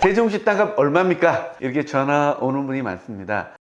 세종시 땅값 얼마입니까? 이렇게 전화 오는 분이 많습니다.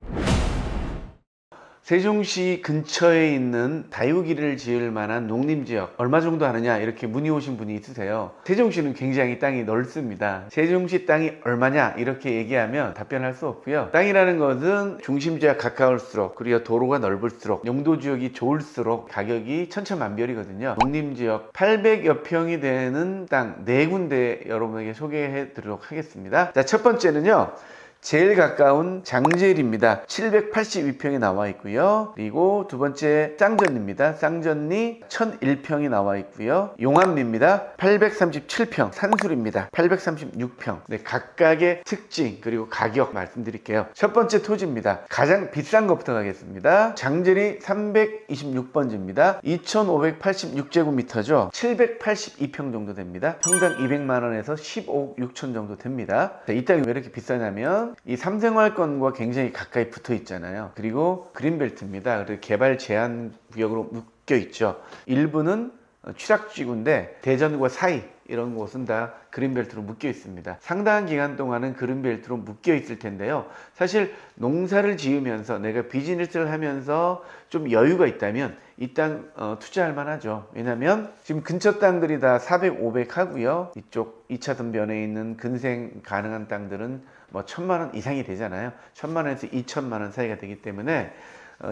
세종시 근처에 있는 다육이를 지을 만한 농림지역 얼마 정도 하느냐 이렇게 문의 오신 분이 있으세요. 세종시는 굉장히 땅이 넓습니다. 세종시 땅이 얼마냐 이렇게 얘기하면 답변할 수 없고요. 땅이라는 것은 중심지와 가까울수록 그리고 도로가 넓을수록 용도지역이 좋을수록 가격이 천차만별이거든요. 농림지역 800여 평이 되는 땅 4군데 여러분에게 소개해 드리도록 하겠습니다. 자, 첫 번째는요, 제일 가까운 장제일입니다. 782평이 나와 있고요. 그리고 두 번째 쌍전리입니다. 쌍전리 1001평이 나와 있고요. 용암리입니다. 837평, 산술입니다. 836평. 네, 각각의 특징 그리고 가격 말씀드릴게요. 첫 번째 토지입니다. 가장 비싼 것부터 가겠습니다. 장제리 326번지입니다. 2586제곱미터죠. 782평 정도 됩니다. 평당 200만원에서 15억 6천 정도 됩니다. 자, 이 땅이 왜 이렇게 비싸냐면 이 삼생활권과 굉장히 가까이 붙어 있잖아요. 그리고 그린벨트입니다. 그리고 개발 제한 구역으로 묶여 있죠. 일부는 취락지구인데 대전과 사이 이런 곳은 다 그린벨트로 묶여 있습니다. 상당한 기간 동안은 그린벨트로 묶여 있을 텐데요. 사실 농사를 지으면서 내가 비즈니스를 하면서 좀 여유가 있다면 이 땅 투자할 만하죠. 왜냐면 지금 근처 땅들이 다 400, 500 하고요. 이쪽 2차선 변에 있는 근생 가능한 땅들은 뭐 1000만원 이상이 되잖아요. 1000만원에서 2천만원 사이가 되기 때문에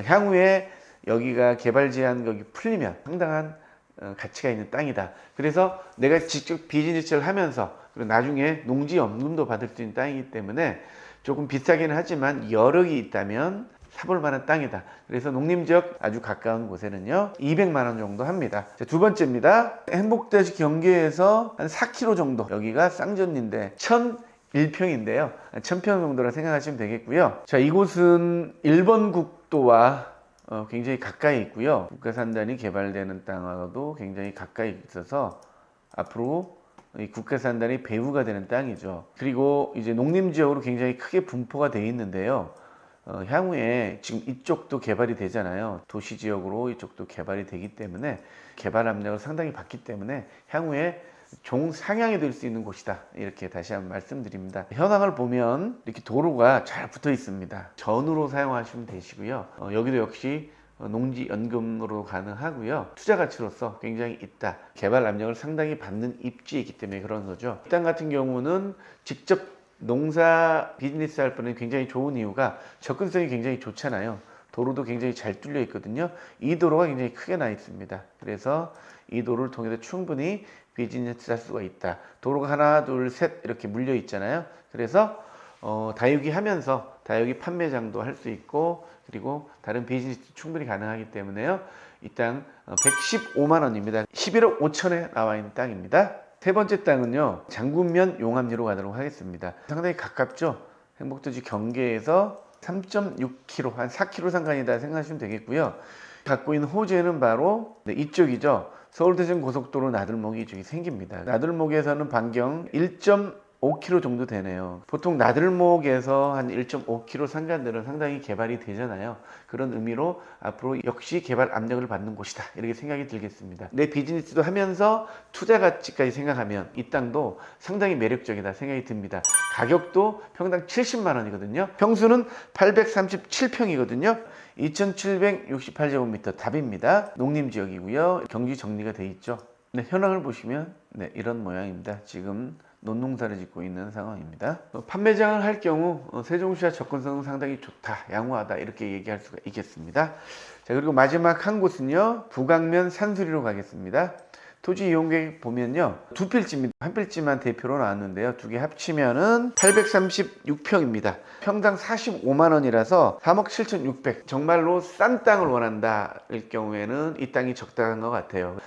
향후에 여기가 개발 제한격이 풀리면 상당한 가치가 있는 땅이다. 그래서 내가 직접 비즈니스를 하면서 그리고 나중에 농지연금도 받을 수 있는 땅이기 때문에 조금 비싸기는 하지만 여력이 있다면 사볼 만한 땅이다. 그래서 농림지역 아주 가까운 곳에는요 200만원 정도 합니다. 자, 두 번째입니다. 행복대시 경계에서 한 4km 정도, 여기가 쌍전리인데 1001평인데요 1000평 정도라 생각하시면 되겠고요. 자, 이곳은 1번 국도와 굉장히 가까이 있고요. 국가산단이 개발되는 땅하고도 굉장히 가까이 있어서 앞으로 이 국가산단이 배후가 되는 땅이죠. 그리고 이제 농림지역으로 굉장히 크게 분포가 되어 있는데요. 향후에 지금 이쪽도 개발이 되잖아요. 도시지역으로 이쪽도 개발이 되기 때문에 개발 압력을 상당히 받기 때문에 향후에 종상향이 될 수 있는 곳이다. 이렇게 다시 한번 말씀드립니다. 현황을 보면 이렇게 도로가 잘 붙어 있습니다. 전으로 사용하시면 되시고요. 여기도 역시 농지연금으로 가능하고요. 투자 가치로서 굉장히 있다. 개발 압력을 상당히 받는 입지에 있기 때문에 그런 거죠. 이 땅 같은 경우는 직접 농사 비즈니스 할 분은 굉장히 좋은 이유가 접근성이 굉장히 좋잖아요. 도로도 굉장히 잘 뚫려 있거든요. 이 도로가 굉장히 크게 나 있습니다. 그래서 이 도로를 통해서 충분히 비즈니스 할 수가 있다. 도로가 하나, 둘, 셋 이렇게 물려 있잖아요. 그래서 다육이 하면서 다육이 판매장도 할 수 있고 그리고 다른 비즈니스 충분히 가능하기 때문에요. 이 땅 115만원입니다. 11억 5천에 나와 있는 땅입니다. 세 번째 땅은요, 장군면 용암리로 가도록 하겠습니다. 상당히 가깝죠. 행복도시 경계에서 3.6km, 한 4km 상간이다 생각하시면 되겠고요. 갖고 있는 호재는 바로 이쪽이죠. 서울대전 고속도로 나들목이 이쪽이 생깁니다. 나들목에서는 반경 1.5km 정도 되네요. 보통 나들목에서 한 1.5km 상간들은 상당히 개발이 되잖아요. 그런 의미로 앞으로 역시 개발 압력을 받는 곳이다. 이렇게 생각이 들겠습니다. 내 비즈니스도 하면서 투자 가치까지 생각하면 이 땅도 상당히 매력적이다 생각이 듭니다. 가격도 평당 70만 원이거든요. 평수는 837평이거든요. 2768제곱미터 답입니다. 농림지역이고요. 경지 정리가 돼 있죠. 네, 현황을 보시면 이런 모양입니다. 지금 논농사를 짓고 있는 상황입니다. 판매장을 할 경우 세종시와 접근성은 상당히 좋다, 양호하다 이렇게 얘기할 수가 있겠습니다. 자, 그리고 마지막 한 곳은요, 북악면 산수리로 가겠습니다. 토지 이용계획 보면요, 두 필지입니다. 한 필지만 대표로 나왔는데요, 두 개 합치면은 836평입니다. 평당 45만원이라서 3억 7,600. 정말로 싼 땅을 원한다 일 경우에는 이 땅이 적당한 것 같아요.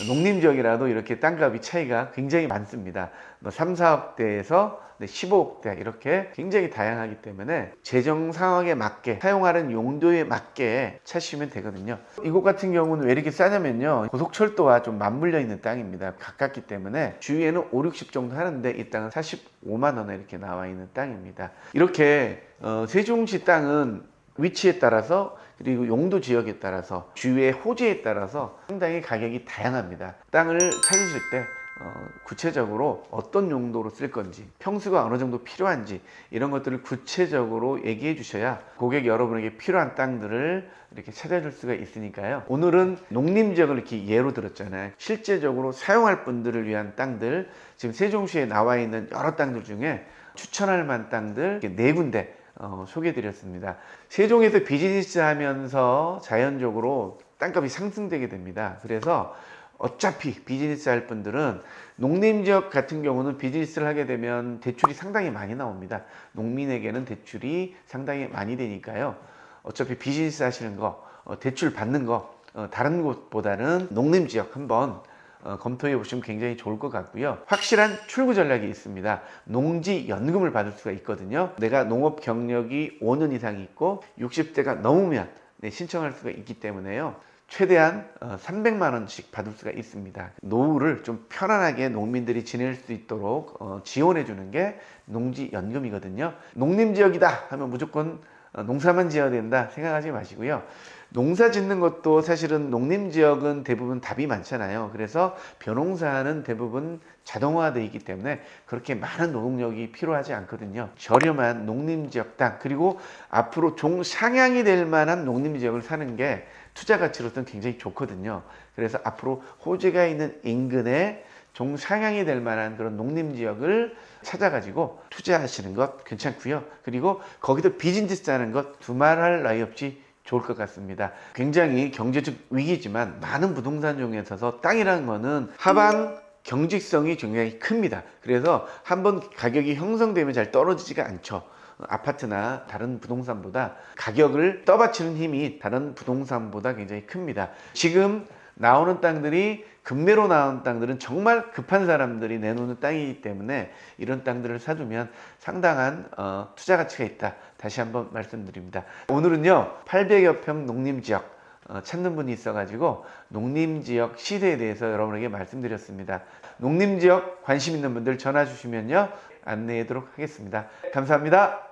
농림지역이라도 이렇게 땅값이 차이가 굉장히 많습니다. 3, 4억대에서 15억대 이렇게 굉장히 다양하기 때문에 재정 상황에 맞게 사용하는 용도에 맞게 찾으시면 되거든요. 이곳 같은 경우는 왜 이렇게 싸냐면요, 고속철도와 좀 맞물려 있는 땅입니다. 가깝기 때문에 주위에는 5, 60 정도 하는데 이 땅은 45만원에 이렇게 나와 있는 땅입니다. 이렇게 세종시 땅은 위치에 따라서 그리고 용도 지역에 따라서 주위의 호재에 따라서 상당히 가격이 다양합니다. 땅을 찾으실 때 구체적으로 어떤 용도로 쓸 건지, 평수가 어느 정도 필요한지 이런 것들을 구체적으로 얘기해 주셔야 고객 여러분에게 필요한 땅들을 이렇게 찾아줄 수가 있으니까요. 오늘은 농림지역을 이렇게 예로 들었잖아요. 실제적으로 사용할 분들을 위한 땅들, 지금 세종시에 나와 있는 여러 땅들 중에 추천할 만한 땅들 4군데 소개해 드렸습니다. 세종에서 비즈니스 하면서 자연적으로 땅값이 상승되게 됩니다. 그래서 어차피 비즈니스 할 분들은 농림지역 같은 경우는 비즈니스를 하게 되면 대출이 상당히 많이 나옵니다. 농민에게는 대출이 상당히 많이 되니까요. 어차피 비즈니스 하시는 거, 대출 받는 거, 다른 곳보다는 농림지역 한번 검토해 보시면 굉장히 좋을 것 같고요. 확실한 출구 전략이 있습니다. 농지연금을 받을 수가 있거든요. 내가 농업 경력이 5년 이상이 있고 60대가 넘으면 신청할 수가 있기 때문에요. 최대한 300만 원씩 받을 수가 있습니다. 노후를 좀 편안하게 농민들이 지낼 수 있도록 지원해 주는 게 농지연금이거든요. 농림지역이다 하면 무조건 농사만 지어야 된다 생각하지 마시고요. 농사 짓는 것도 사실은 농림지역은 대부분 답이 많잖아요. 그래서 벼농사는 대부분 자동화되어 있기 때문에 그렇게 많은 노동력이 필요하지 않거든요. 저렴한 농림지역 땅, 그리고 앞으로 종상향이 될 만한 농림지역을 사는 게 투자 가치로서는 굉장히 좋거든요. 그래서 앞으로 호재가 있는 인근에 종상향이 될 만한 그런 농림지역을 찾아가지고 투자하시는 것 괜찮고요. 그리고 거기서 비즈니스 하는 것 두말할 나위 없이 좋을 것 같습니다. 굉장히 경제적 위기지만 많은 부동산종에 있어서 땅이라는 거는 하방 경직성이 굉장히 큽니다. 그래서 한번 가격이 형성되면 잘 떨어지지가 않죠. 아파트나 다른 부동산보다 가격을 떠받치는 힘이 다른 부동산보다 굉장히 큽니다. 지금 나오는 땅들이 급매로 나오는 땅들은 정말 급한 사람들이 내놓는 땅이기 때문에 이런 땅들을 사두면 상당한 투자 가치가 있다. 다시 한번 말씀드립니다. 오늘은요 800여 평 농림지역 찾는 분이 있어가지고 농림지역 시세에 대해서 여러분에게 말씀드렸습니다. 농림지역 관심 있는 분들 전화 주시면요 안내하도록 하겠습니다. 감사합니다.